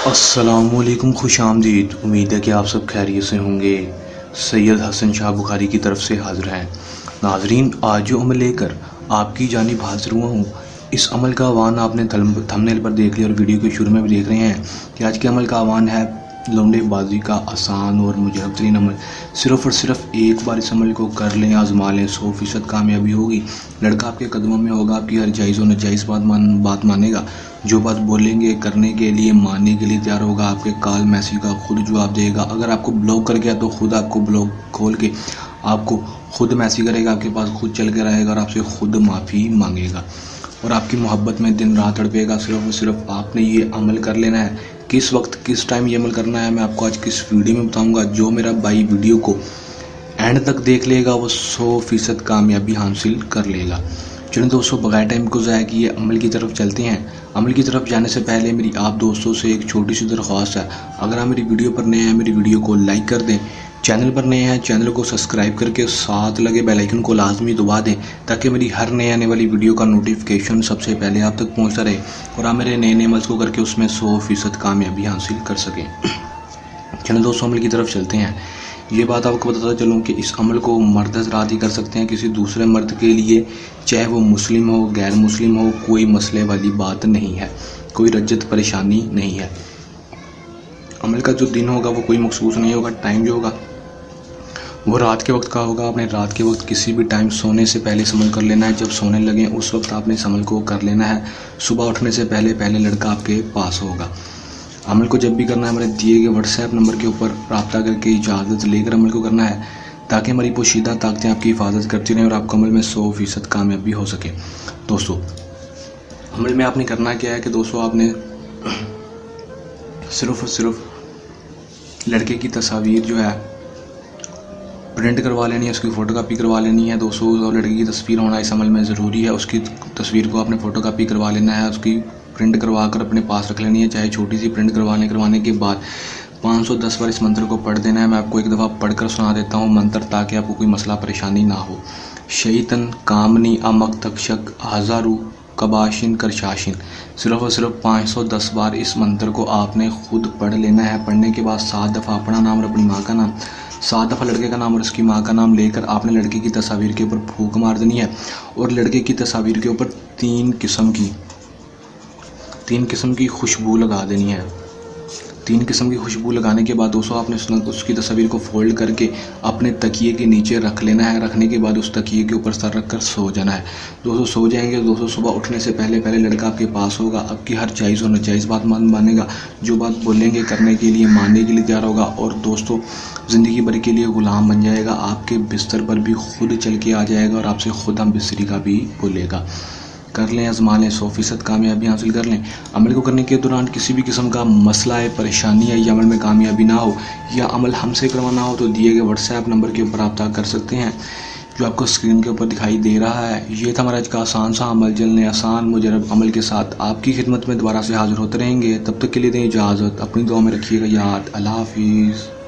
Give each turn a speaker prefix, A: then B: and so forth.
A: अस्सलामुअलैकुम, खुश आमदीद। उम्मीद है कि आप सब खैरियत से होंगे। सैयद हसन शाह बुखारी की तरफ से हाजिर हैं। नाजरीन, आज जो अमल लेकर आपकी जानिब हाजिर हुआ हूँ, इस अमल का आह्वान आपने थंबनेल पर देख लिया और वीडियो के शुरू में भी देख रहे हैं कि आज के अमल का आह्वान है लौंडेबाजी का आसान और मुजरब तरीन अमल। सिर्फ़ और सिर्फ एक बार इस अमल को कर लें, आजमा लें, 100% कामयाबी होगी। लड़का आपके कदमों में होगा, आपकी हर जायज़ और नाजायज़ बात मानेगा। जो बात बोलेंगे करने के लिए, मानने के लिए तैयार होगा। आपके कॉल मैसेज का खुद जवाब देगा। अगर आपको ब्लॉक कर गया तो खुद आपको ब्लॉक खोल के आपको खुद मैसेज करेगा, आपके पास खुद चल के रहेगा और आपसे खुद माफ़ी मांगेगा और आपकी मोहब्बत में दिन रात तड़पेगा। सिर्फ और सिर्फ आपने ये अमल कर लेना है। किस वक्त किस टाइम ये अमल करना है, मैं आपको आज किस वीडियो में बताऊंगा। जो मेरा भाई वीडियो को एंड तक देख लेगा वो 100% कामयाबी हासिल कर लेगा। चलिए दोस्तों, बगैर टाइम को ज़ाया किए अमल की तरफ चलते हैं। अमल की तरफ जाने से पहले मेरी आप दोस्तों से एक छोटी सी दरख्वास्त है। अगर आप मेरी वीडियो पर नए हैं, मेरी वीडियो को लाइक कर दें। चैनल पर नए हैं, चैनल को सब्सक्राइब करके साथ लगे बेल आइकन को लाजमी दबा दें ताकि मेरी हर नए आने वाली वीडियो का नोटिफिकेशन सबसे पहले आप तक पहुंचता रहे और आप मेरे नए अमल को करके उसमें 100% कामयाबी हासिल कर सकें। चलिए दोस्तों, अमल की तरफ चलते हैं। ये बात आपको बताता चलूँ कि इस अमल को मर्द हज़रात ही कर सकते हैं, किसी दूसरे मर्द के लिए, चाहे वो मुस्लिम हो गैर मुस्लिम हो, कोई मसले वाली बात नहीं है, कोई रज्जत परेशानी नहीं है। अमल का जो दिन होगा वो कोई मखसूस नहीं होगा। टाइम जो होगा वो रात के वक्त का होगा। आपने रात के वक्त किसी भी टाइम सोने से पहले इस अमल कर लेना है। जब सोने लगे उस वक्त आपने इस अमल को कर लेना है। सुबह उठने से पहले पहले लड़का आपके पास होगा। अमल को जब भी करना है हमारे दिए गए व्हाट्सएप नंबर के ऊपर रब्ता करके इजाज़त लेकर अमल को करना है ताकि हमारी पोशीदा ताकतें आपकी हिफाजत करती रहें और आपको अमल में 100% कामयाबी हो सके। दोस्तों, अमल में आपने करना क्या है कि दोस्तों आपने सिर्फ और सिर्फ लड़के की तस्वीर जो है प्रिंट करवा लेनी है, उसकी फ़ोटोकॉपी करवा लेनी है। दोस्तों, और लड़की की तस्वीर होना इस अमल में ज़रूरी है। उसकी तस्वीर को आपने फ़ोटोकॉपी करवा लेना है, उसकी प्रिंट करवा कर अपने पास रख लेनी है, चाहे छोटी सी प्रिंट करवाने के बाद 510 बार इस मंत्र को पढ़ देना है। मैं आपको एक दफ़ा पढ़कर सुना देता हूँ मंत्र, ताकि आपको कोई मसला परेशानी ना हो। शैतन कामनी अमक तक्षक हज़ारू कबाशिन करशाशिन। सिर्फ और सिर्फ 510 बार इस मंत्र को आपने खुद पढ़ लेना है। पढ़ने के बाद 7 दफ़ा अपना नाम और अपनी माँ का नाम, 7 दफ़ा लड़के का नाम और उसकी माँ का नाम लेकर आपने लड़के की तस्वीर के ऊपर फूंक मार देनी है और लड़के की तस्वीर के ऊपर 3 किस्म की खुशबू लगा देनी है। 3 किस्म की खुशबू लगाने के बाद दोस्तों आपने उसकी तस्वीर को फोल्ड करके अपने तकिए के नीचे रख लेना है। रखने के बाद उस तकिए के ऊपर सर रख कर सो जाना है। दोस्तों सो जाएंगे। दोस्तों सुबह उठने से पहले पहले लड़का आपके पास होगा, आपकी हर जायज़ और नाजायज़ बात मानेगा। जो बात बोलेंगे करने के लिए, मानने के लिए तैयार होगा और दोस्तों ज़िंदगी भर के लिए ग़ुलाम बन जाएगा। आपके बिस्तर पर भी खुद चल के आ जाएगा और आपसे खुद हम बिस्तरी का भी बोलेगा। कर लें, आजमा लें, 100% कामयाबी हासिल कर लें। अमल को करने के दौरान किसी भी किस्म का मसला है, परेशानी है या अमल में कामयाबी ना हो या अमल हमसे करवाना हो तो दिए गए व्हाट्सएप नंबर के ऊपर रब्ता कर सकते हैं जो आपको स्क्रीन के ऊपर दिखाई दे रहा है। ये था हमारा आज का आसान सा अमल। जल्द आसान मुजरब अमल के साथ आपकी खिदमत में दोबारा से हाजिर होते रहेंगे। तब तक के लिए दें इजाज़त। अपनी दुआ में रखिएगा याद। अल्लाह हाफिज़।